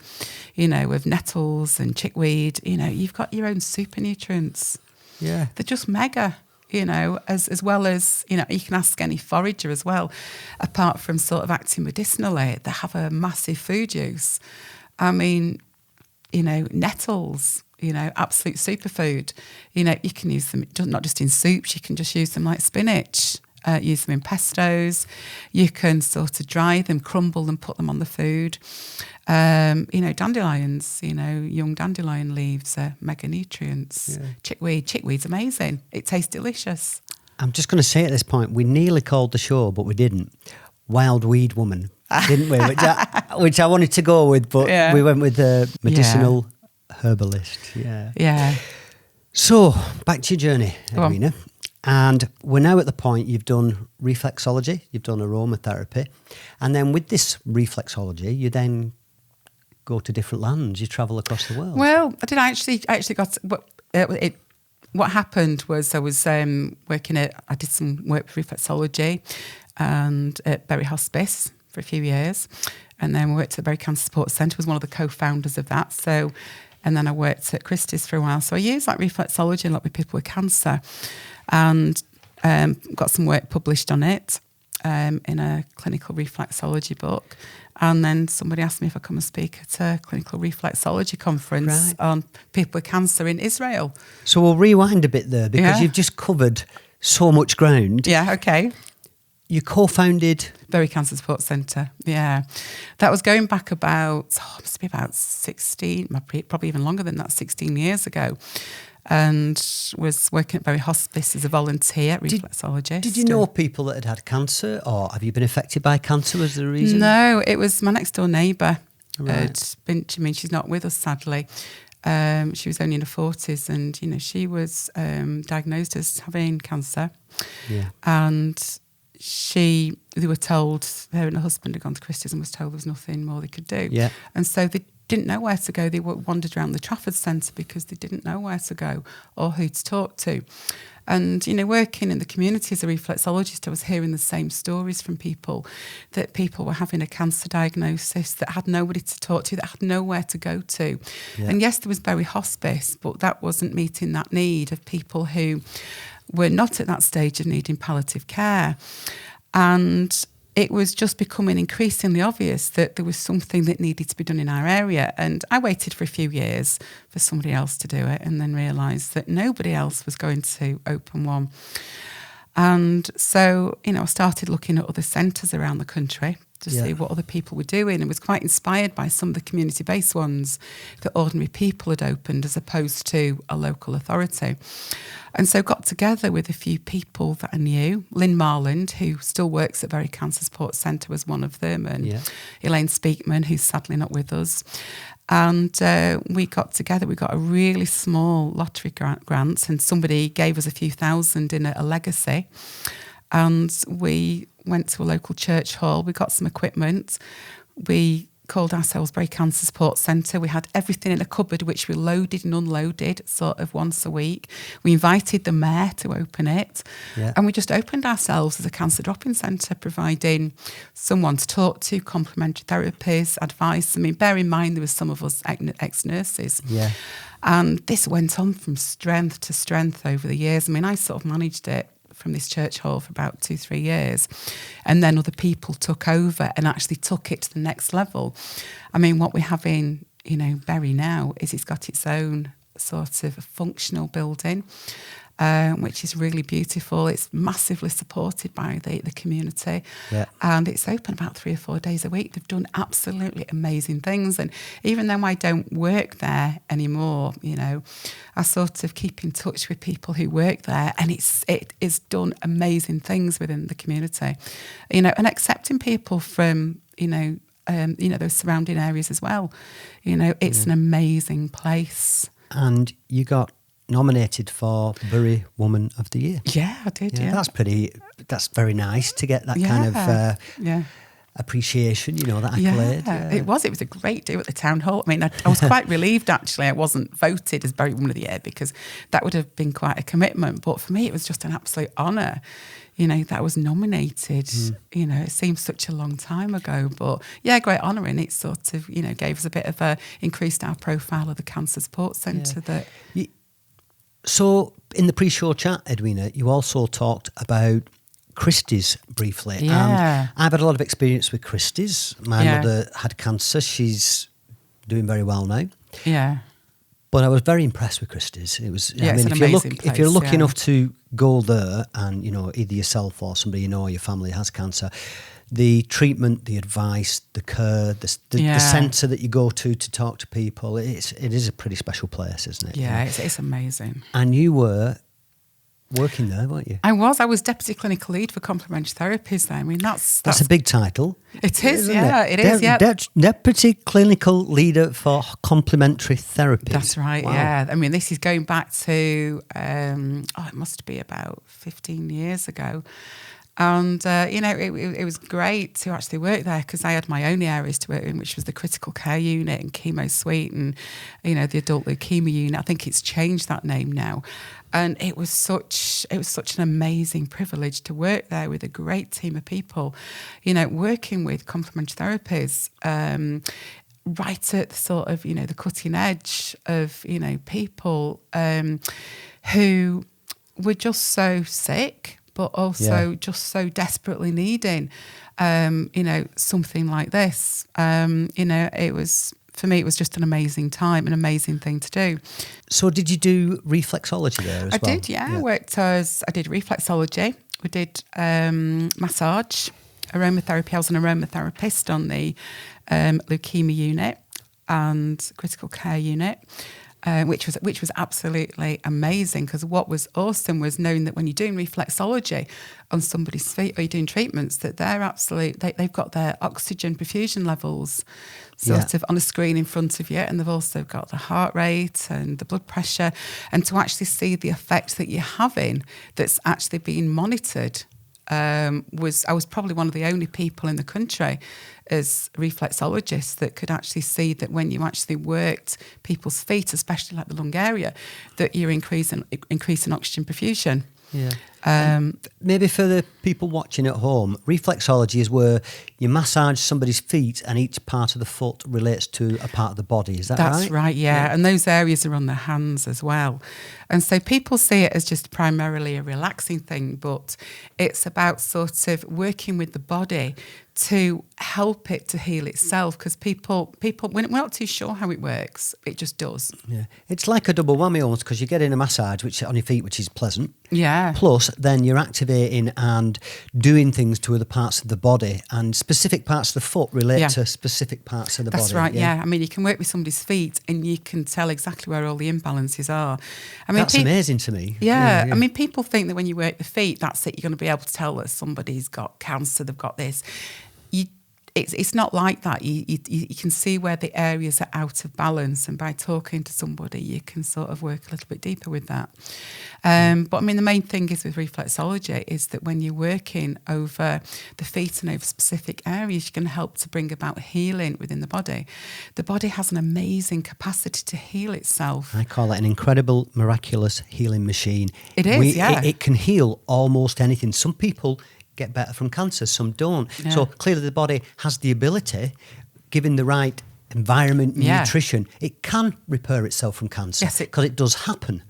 you know, with nettles and chickweed, you know, you've got your own super nutrients. Yeah. They're just mega. You know, as well as, you know, you can ask any forager as well, apart from sort of acting medicinally, they have a massive food use. I mean, you know, nettles, you know, absolute superfood. You know, you can use them not just in soups, you can just use them like spinach, use them in pestos. You can sort of dry them, crumble them, put them on the food. You know, dandelions, you know, young dandelion leaves are mega nutrients. Yeah. Chickweed's amazing. It tastes delicious. I'm just going to say at this point, we nearly called the show, but we didn't. Wild Weed Woman, didn't we? Which I wanted to go with, but we went with the Medicinal Herbalist. Yeah. So, back to your journey, Edwina. And we're now at the point you've done reflexology, you've done aromatherapy, and then with this reflexology, you then go to different lands, you travel across the world. Well, I did. I actually got what happened was I was I did some work with reflexology and at Bury Hospice for a few years. And then worked at the Bury Cancer Support Centre, was one of the co-founders of that. So, and then I worked at Christie's for a while. So I used like reflexology a lot with people with cancer, and got some work published on it in a clinical reflexology book. And then somebody asked me if I come and speak at a clinical reflexology conference on people with cancer in Israel. So we'll rewind a bit there, because you've just covered so much ground. Yeah, okay. You co-founded Bury Cancer Support Centre. Yeah, that was going back about must be about 16, probably even longer than that, 16 years ago, and was working at Bury Hospice as a volunteer reflexologist. Did you know people that had cancer, or have you been affected by cancer as the reason? No, it was my next door neighbour. Right. She's not with us, sadly. She was only in her 40s, and she was diagnosed as having cancer. Yeah. And they were told, her and her husband had gone to Christie's and was told there was nothing more they could do. Yeah. And so they didn't know where to go. They wandered around the Trafford Centre because they didn't know where to go or who to talk to. And, working in the community as a reflexologist, I was hearing the same stories from people, that people were having a cancer diagnosis, that had nobody to talk to, that had nowhere to go to. Yeah. And yes, there was Bury Hospice, but that wasn't meeting that need of people who were not at that stage of needing palliative care. And it was just becoming increasingly obvious that there was something that needed to be done in our area. And I waited for a few years for somebody else to do it, and then realised that nobody else was going to open one. And so, I started looking at other centres around the country to see what other people were doing, and was quite inspired by some of the community-based ones that ordinary people had opened as opposed to a local authority. And so got together with a few people that I knew. Lynn Marland, who still works at Bury Cancer Support Centre, was one of them, and Elaine Speakman, who's sadly not with us. And we got together. We got a really small lottery grant, and somebody gave us a few thousand in a legacy. And we went to a local church hall. We got some equipment. We called ourselves Bury Cancer Support Centre. We had everything in a cupboard, which we loaded and unloaded sort of once a week. We invited the mayor to open it. Yeah. And we just opened ourselves as a cancer drop-in centre, providing someone to talk to, complementary therapies, advice. I mean, bear in mind, there was some of us ex-nurses. Yeah. And this went on from strength to strength over the years. I mean, I sort of managed it from this church hall for about 2-3 years, and then other people took over and actually took it to the next level. I mean, what we have in Bury now is it's got its own sort of functional building, which is really beautiful. It's massively supported by the community, and it's open about 3 or 4 days a week. They've done absolutely amazing things, and even though I don't work there anymore, I sort of keep in touch with people who work there, and it is done amazing things within the community, and accepting people from those surrounding areas as well. It's an amazing place. And you got nominated for Bury Woman of the Year. Yeah, I did. Yeah, that's very nice to get that kind of appreciation, that accolade. Yeah, it was a great do at the town hall. I mean, I was quite relieved actually I wasn't voted as Bury Woman of the Year, because that would have been quite a commitment. But for me, it was just an absolute honour, that I was nominated. It seems such a long time ago, but great honour, and it sort of, gave us a bit of increased our profile of the Cancer Support Centre. So in the pre-show chat, Edwina, you also talked about Christie's briefly. Yeah. And I've had a lot of experience with Christie's. My mother had cancer. She's doing very well now. Yeah. But I was very impressed with Christie's. It was, it's an amazing place, if you're lucky enough to go there, and either yourself or somebody or your family has cancer, the treatment, the advice, the care, the centre that you go to talk to people, it is a pretty special place, isn't it? Yeah, it's amazing. And you were working there, weren't you? I was deputy clinical lead for complementary therapies there. I mean, that's a big title. It is, it is. Deputy clinical leader for complementary therapies. That's right. Wow. Yeah. I mean, this is going back to it must be about 15 years ago. And, it was great to actually work there because I had my own areas to work in, which was the critical care unit and chemo suite and, the adult leukemia unit. I think it's changed that name now. And it was such an amazing privilege to work there with a great team of people, working with complementary therapies, right at the sort of, the cutting edge of, people who were just so sick, but also just so desperately needing, something like this. It was, for me, it was just an amazing time, an amazing thing to do. So did you do reflexology there as well? I did, yeah. I did reflexology. We did massage, aromatherapy. I was an aromatherapist on the leukemia unit and critical care unit. Which was absolutely amazing, because what was awesome was knowing that when you're doing reflexology on somebody's feet or you're doing treatments, that they've got their oxygen perfusion levels sort of on a screen in front of you, and they've also got the heart rate and the blood pressure, and to actually see the effect that you're having that's actually being monitored. I was probably one of the only people in the country as reflexologists that could actually see that when you actually worked people's feet, especially like the lung area, that you're increasing oxygen perfusion. Yeah. Maybe for the people watching at home, reflexology is where you massage somebody's feet and each part of the foot relates to a part of the body. Is that right? That's right, yeah. And those areas are on the hands as well. And so people see it as just primarily a relaxing thing, but it's about sort of working with the body to help it to heal itself, because people, we're not too sure how it works. It just does. Yeah, it's like a double whammy almost, because you're getting a massage on your feet, which is pleasant. Yeah. Plus, then you're activating and doing things to other parts of the body, and specific parts of the foot relate to specific parts of the body. That's right. Yeah. I mean, you can work with somebody's feet, and you can tell exactly where all the imbalances are. I mean, that's amazing to me. Yeah. I mean, people think that when you work the feet, that's it. You're going to be able to tell that somebody's got cancer, they've got this. It's not like that. You can see where the areas are out of balance, and by talking to somebody, you can sort of work a little bit deeper with that. But I mean, the main thing is with reflexology is that when you're working over the feet and over specific areas, you can help to bring about healing within the body. The body has an amazing capacity to heal itself. I call it an incredible, miraculous healing machine. It is, It can heal almost anything. Some people get better from cancer, some don't. Yeah. So clearly the body has the ability, given the right environment, nutrition, it can repair itself from cancer. Yes, because it does happen,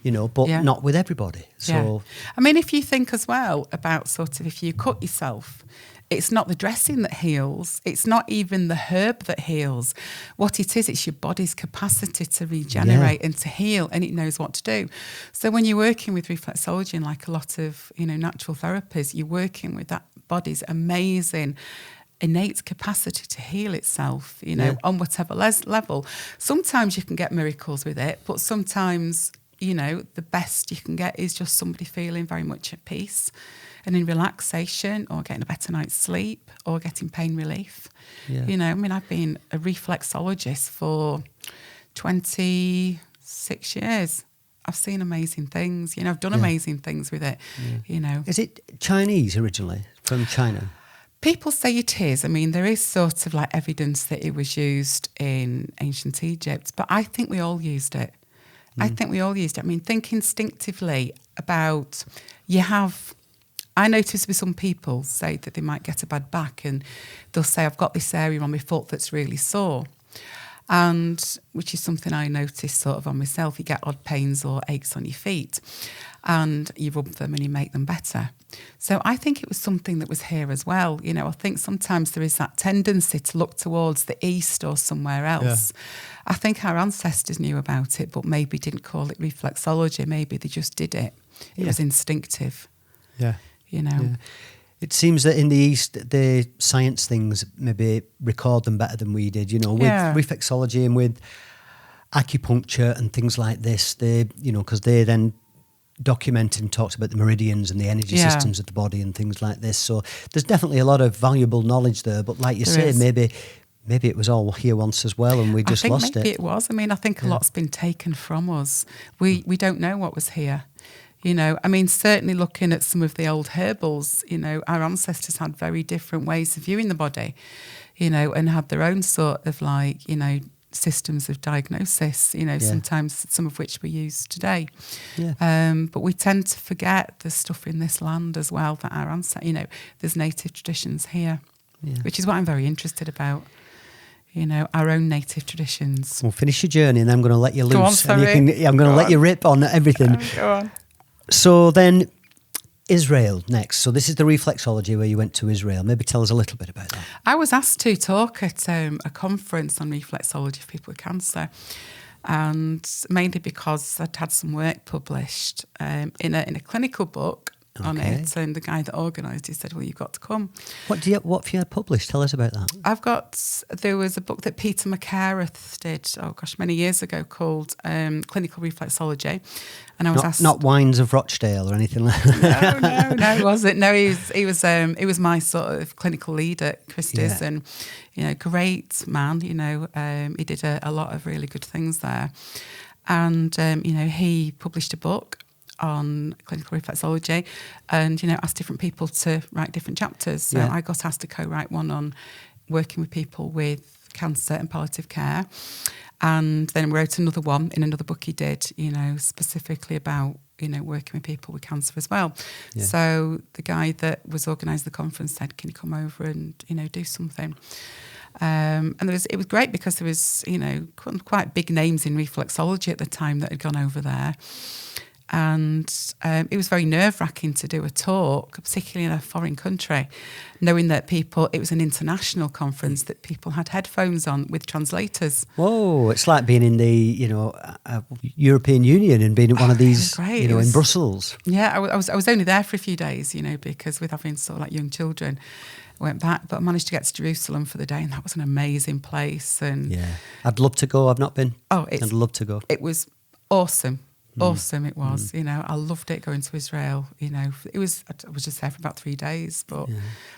but not with everybody. So, I mean, if you think as well about sort of if you cut yourself, it's not the dressing that heals. It's not even the herb that heals. What it is, it's your body's capacity to regenerate and to heal, and it knows what to do. So when you're working with reflexology and like a lot of, natural therapies, you're working with that body's amazing innate capacity to heal itself, on whatever level. Sometimes you can get miracles with it, but sometimes, the best you can get is just somebody feeling very much at peace and in relaxation, or getting a better night's sleep, or getting pain relief. Yeah. I mean, I've been a reflexologist for 26 years. I've seen amazing things. I've done amazing things with it. Yeah. Is it Chinese originally, from China? People say it is. I mean, there is sort of like evidence that it was used in ancient Egypt, but I think we all used it. I mean, think instinctively about, I notice with some people say that they might get a bad back, and they'll say, I've got this area on my foot that's really sore. And which is something I notice sort of on myself. You get odd pains or aches on your feet, and you rub them and you make them better. So I think it was something that was here as well. I think sometimes there is that tendency to look towards the East or somewhere else. Yeah. I think our ancestors knew about it, but maybe didn't call it reflexology. Maybe they just did it. It was instinctive. Yeah. Yeah. It seems that in the East, the science things maybe record them better than we did, with reflexology and with acupuncture and things like this. They, because they then documented and talked about the meridians and the energy systems of the body and things like this. So there's definitely a lot of valuable knowledge there. But like you say, maybe it was all here once as well, and we just lost it. Maybe it was. I mean, I think a lot's been taken from us. We don't know what was here. You know, I mean, certainly looking at some of the old herbals, you know, our ancestors had very different ways of viewing the body, you know, and had their own sort of like, you know, systems of diagnosis, you know, sometimes some of which we use today. Yeah. But we tend to forget the stuff in this land as well, that our ancestors, you know, there's native traditions here, which is what I'm very interested about. You know, our own native traditions. Well, finish your journey and I'm going to let you loose. Go on, sorry. I'm going to let you rip on everything. Go on. So then Israel next. So this is the reflexology where you went to Israel. Maybe tell us a little bit about that. I was asked to talk at a conference on reflexology for people with cancer, and mainly because I'd had some work published in a clinical book on it, and the guy that organised it said, well, you've got to come. What have you published? Tell us about that. There was a book that Peter McCareth did, many years ago, called Clinical Reflexology. And I was asked... Not Wines of Rochdale or anything like that? No, it wasn't. No, he was my sort of clinical lead at Christie's, and, you know, great man, you know, he did a lot of really good things there. And, you know, he published a book on clinical reflexology, and, you know, asked different people to write different chapters. So I got asked to co-write one on working with people with cancer and palliative care, and then wrote another one in another book he did, you know, specifically about, you know, working with people with cancer as well. So the guy that was organising the conference said, can you come over and, you know, do something? And it was great because there was, you know, quite big names in reflexology at the time that had gone over there. And it was very nerve-wracking to do a talk, particularly in a foreign country, knowing that it was an international conference, that people had headphones on with translators. Whoa, it's like being in the, you know, European Union and being at one of these, you know, in Brussels. Yeah, I was only there for a few days, you know, because with having sort of like young children, I went back, but I managed to get to Jerusalem for the day, and that was an amazing place. And I'd love to go. I've not been. I'd love to go. It was awesome. Awesome it was, you know. I loved it going to Israel, you know. I was just there for about 3 days, but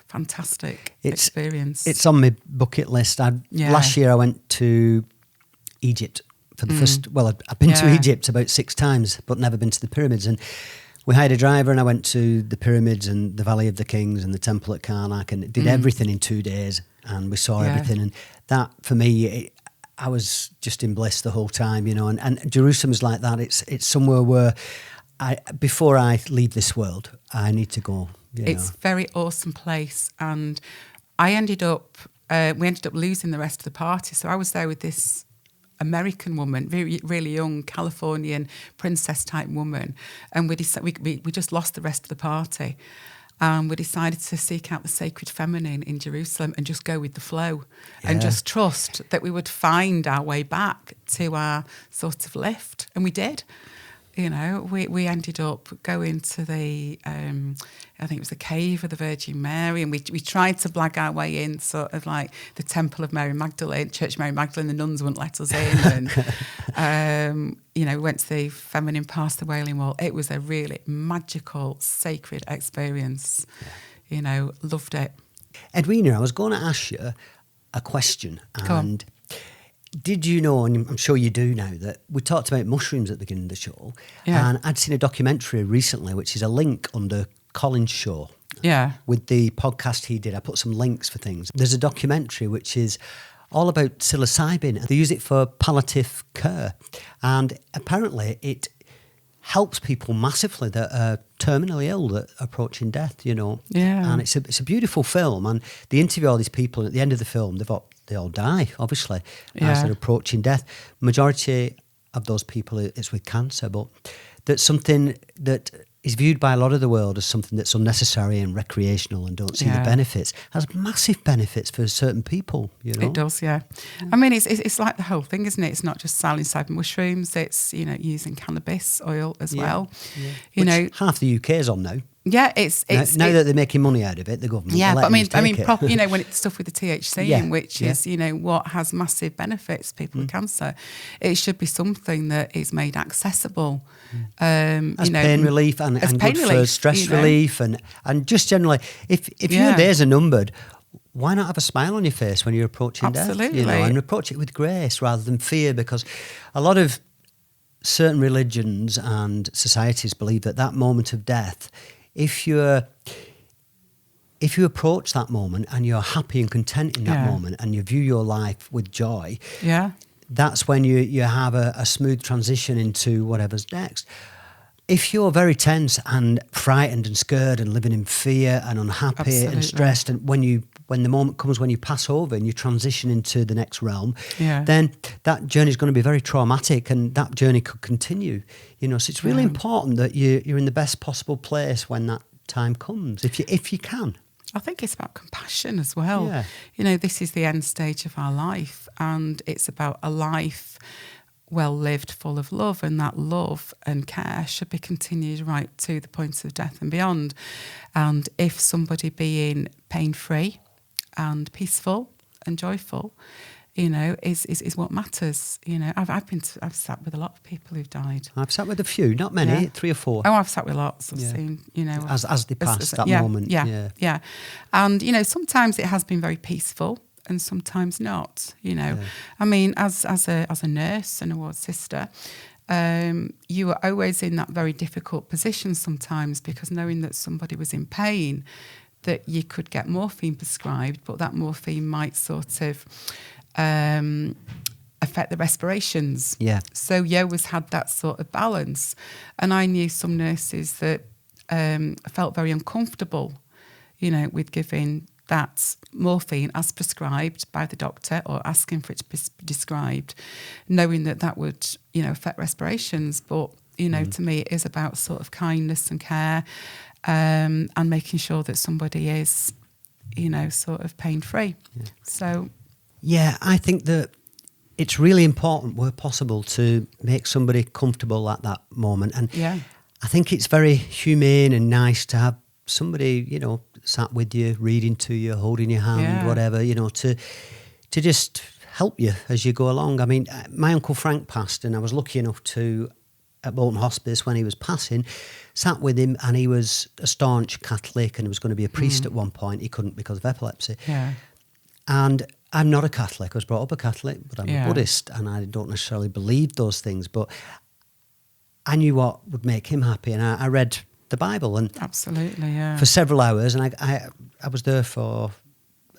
fantastic experience. It's on my bucket list. Last year I went to Egypt for the first, I've been to Egypt about 6 times, but never been to the pyramids. And we hired a driver and I went to the pyramids and the Valley of the Kings and the Temple at Karnak, and did everything in 2 days, and we saw everything. And that, for me, I was just in bliss the whole time, you know, and Jerusalem's like that. It's somewhere where before I leave this world, I need to go. It's a very awesome place. And we ended up losing the rest of the party. So I was there with this American woman, really young Californian princess type woman. And we just lost the rest of the party. We decided to seek out the sacred feminine in Jerusalem and just go with the flow and just trust that we would find our way back to our sort of lift. And we did. You know, we ended up going to the, I think it was the cave of the Virgin Mary, and we tried to blag our way in, sort of like the Temple of Mary Magdalene, Church of Mary Magdalene. The nuns wouldn't let us in. And, you know, we went to the feminine pass, the Wailing Wall. It was a really magical, sacred experience. You know, loved it. Edwina, I was going to ask you a question. And did you know, and I'm sure you do now, that we talked about mushrooms at the beginning of the show, and I'd seen a documentary recently, which is a link under Colin's show. Yeah. With the podcast he did, I put some links for things. There's a documentary which is all about psilocybin. They use it for palliative care, and apparently it helps people massively that are terminally ill, that are approaching death, you know. Yeah. And it's a beautiful film, and they interview all these people, and at the end of the film, they all die, obviously, as they're approaching death. Majority of those people, it's with cancer, but that's something that is viewed by a lot of the world as something that's unnecessary and recreational and don't see the benefits, has massive benefits for certain people, you know. It does, yeah. I mean, it's like the whole thing, isn't it? It's not just psilocybin mushrooms, it's, you know, using cannabis oil as well. Yeah. You know, half the UK is on now. Yeah, it's now that they're making money out of it, the government. Yeah, but I mean, you know, when it's stuff with the THC in, which is, you know, what has massive benefits to people with cancer, it should be something that is made accessible. As pain relief and good for stress relief and just generally, if your days are numbered, why not have a smile on your face when you're approaching death? You know, and approach it with grace rather than fear, because a lot of certain religions and societies believe that moment of death, if you approach that moment and you're happy and content in that moment and you view your life with joy, that's when you have a smooth transition into whatever's next. If you're very tense and frightened and scared and living in fear and unhappy and stressed, and when the moment comes when you pass over and you transition into the next realm, then that journey is going to be very traumatic, and that journey could continue. So it's really important that you're in the best possible place when that time comes, if you can. I think it's about compassion as well. This is the end stage of our life, and it's about a life well lived, full of love, and that love and care should be continued right to the point of death and beyond. And if somebody being pain-free and peaceful and joyful, is what matters. I've sat with a lot of people who've died. I've sat with a few, not many, 3 or 4. Oh, I've sat with lots. I've seen, as they pass that moment. Yeah. And sometimes it has been very peaceful, and sometimes not. I mean, as a nurse and a ward sister, you are always in that very difficult position sometimes, because knowing that somebody was in pain, that you could get morphine prescribed, but that morphine might sort of affect the respirations. So you always had that sort of balance. And I knew some nurses that felt very uncomfortable, with giving that morphine as prescribed by the doctor, or asking for it to be prescribed, knowing that would, affect respirations. But, to me, it is about sort of kindness and care, and making sure that somebody is, sort of pain-free. So... Yeah, I think that it's really important, where possible, to make somebody comfortable at that moment. And I think it's very humane and nice to have somebody, sat with you, reading to you, holding your hand, whatever, to just help you as you go along. I mean, my Uncle Frank passed, and I was lucky enough to, at Bolton Hospice, when he was passing, sat with him, and he was a staunch Catholic and was going to be a priest at one point. He couldn't because of epilepsy. And I'm not a Catholic. I was brought up a Catholic, but I'm a Buddhist, and I don't necessarily believe those things. But I knew what would make him happy, and I read the Bible, and for several hours, and I was there for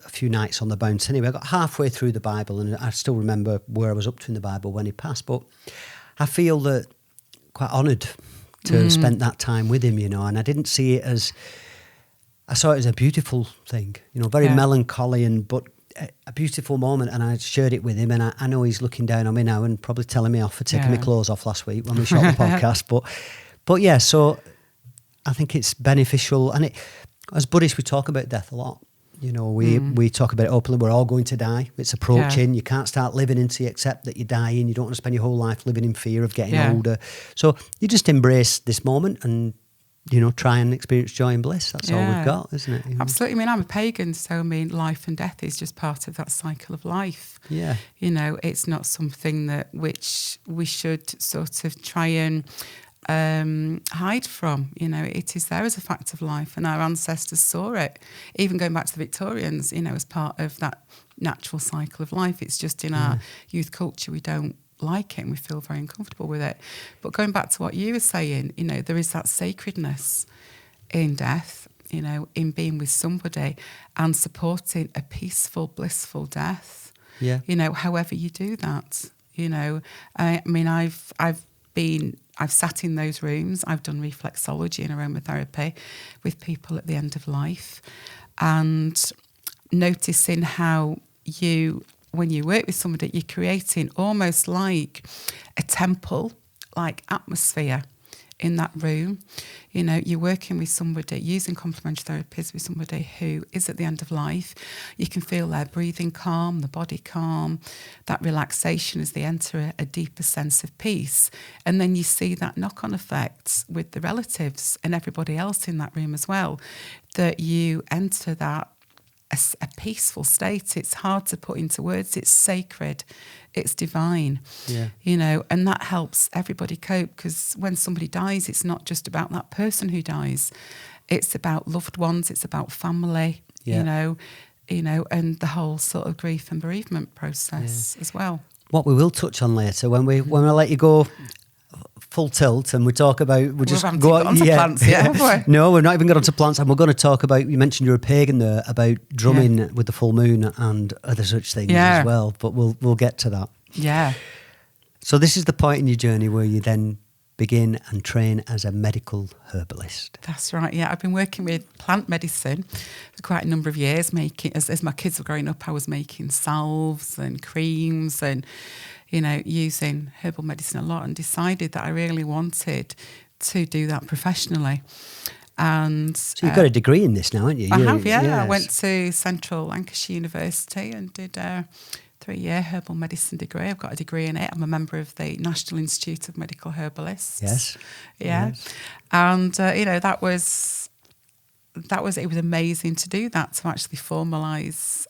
a few nights on the bounce. Anyway, I got halfway through the Bible, and I still remember where I was up to in the Bible when he passed. But I feel that quite honoured to have spent that time with him, and I didn't see it as, I saw it as a beautiful thing, very melancholy but a beautiful moment, and I shared it with him, and I know he's looking down on me now and probably telling me off for taking my clothes off last week when we shot the podcast. But yeah, so I think it's beneficial, and as Buddhists we talk about death a lot. We talk about it openly. We're all going to die. It's approaching. You can't start living until you accept that you're dying. You don't want to spend your whole life living in fear of getting older. So you just embrace this moment and try and experience joy and bliss. That's all we've got, isn't it? Absolutely. I mean, I'm a pagan, so life and death is just part of that cycle of life. It's not something which we should sort of try and hide from. It is there as a fact of life, and our ancestors saw it, even going back to the Victorians, as part of that natural cycle of life. It's just in our youth culture we don't like it and we feel very uncomfortable with it. But going back to what you were saying, there is that sacredness in death, in being with somebody and supporting a peaceful, blissful death. However you do that. I mean, I've sat in those rooms. I've done reflexology and aromatherapy with people at the end of life, and noticing how when you work with somebody, you're creating almost like a temple-like atmosphere in that room. You're working with somebody, using complementary therapies with somebody who is at the end of life. You can feel their breathing calm, the body calm, that relaxation as they enter a deeper sense of peace. And then you see that knock-on effect with the relatives and everybody else in that room as well, that you enter that a peaceful state. It's hard to put into words. It's sacred. It's divine. And that helps everybody cope, because when somebody dies, it's not just about that person who dies. It's about loved ones. It's about family, and the whole sort of grief and bereavement process as well. What we will touch on later when I let you go full tilt and we talk about We've just got onto plants, have we? No, we've not even got onto plants, and we're going to talk about. You mentioned you're a pagan there, about drumming with the full moon and other such things as well. But we'll get to that. Yeah. So this is the point in your journey where you then begin and train as a medical herbalist. That's right, yeah. I've been working with plant medicine for quite a number of years, making, as my kids were growing up, I was making salves and creams and, you know, using herbal medicine a lot, and decided that I really wanted to do that professionally. And so you've got a degree in this now, haven't you? I have, yeah. Yes. I went to Central Lancashire University and did a 3-year herbal medicine degree. I've got a degree in it. I'm a member of the National Institute of Medical Herbalists. Yes. Yeah. Yes. And, you know, it was amazing to do that, to actually formalise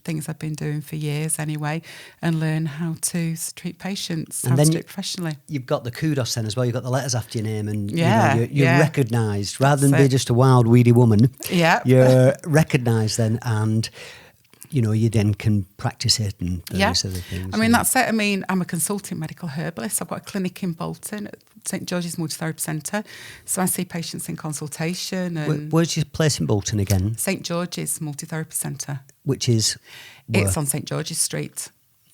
things I've been doing for years anyway, and learn how to treat patients, and how then to do it professionally. You've got the kudos then as well. You've got the letters after your name, and you're recognised rather than be just a wild, weedy woman. Yeah. You're recognised then, and you know, you then can practice it and various other things. I mean, that's it. I mean, I'm a consulting medical herbalist. I've got a clinic in Bolton at St George's Multitherapy Centre. So I see patients in consultation. And where's your place in Bolton again? St George's Multitherapy Centre. Which is where? It's on St George's Street.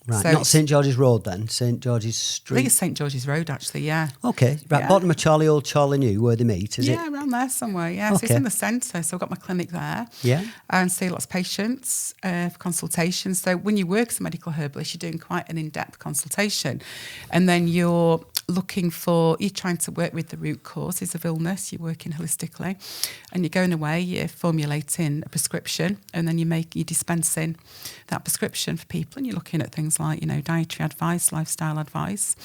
Right, so not St George's Road then, St George's Street. I think it's St George's Road, actually, yeah. Okay, right, bottom of Old Charlie New, where they meet, is it? Yeah, around there somewhere, yeah. Okay. So it's in the centre, so I've got my clinic there. Yeah. And see lots of patients for consultations. So when you work as a medical herbalist, you're doing quite an in-depth consultation. And then you're trying to work with the root causes of illness, you're working holistically, and you're going away, you're formulating a prescription, and then you're dispensing that prescription for people, and you're looking at things like, you know, dietary advice, lifestyle advice.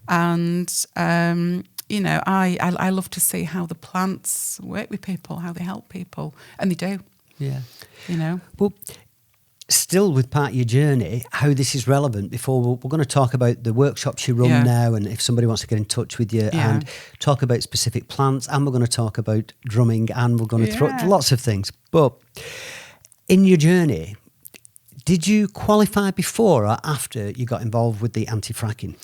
And, you know, I love to see how the plants work with people, how they help people, and they do. Yeah. You know? Well, still with part of your journey, how this is relevant before we're going to talk about the workshops you run now, and if somebody wants to get in touch with you and talk about specific plants, and we're going to talk about drumming, and we're going to throw lots of things. But in your journey, did you qualify before or after you got involved with the anti-fracking?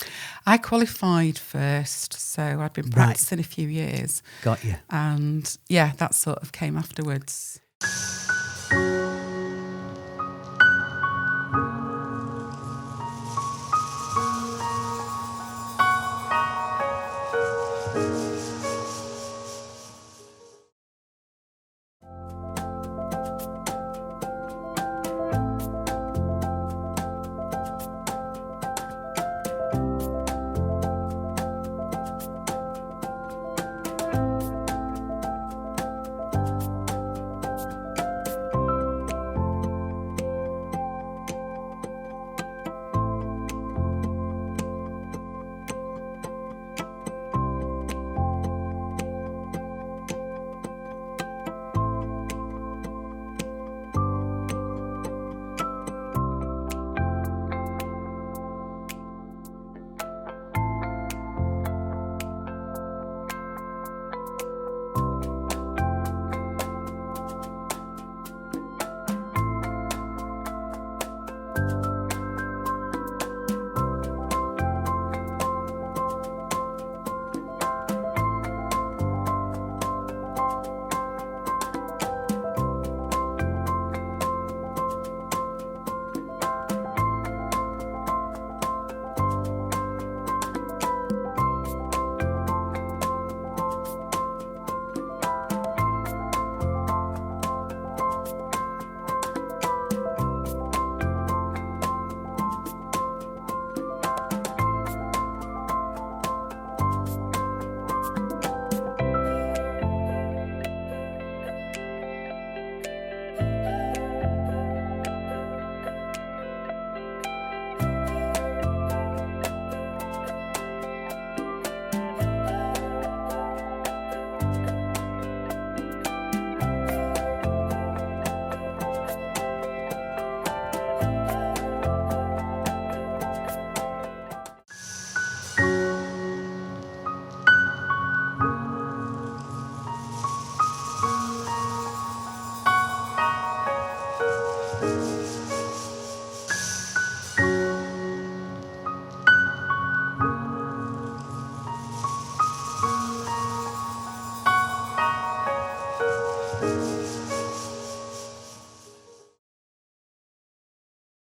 I qualified first, so I'd been practicing a few years. Got you. And yeah, that sort of came afterwards.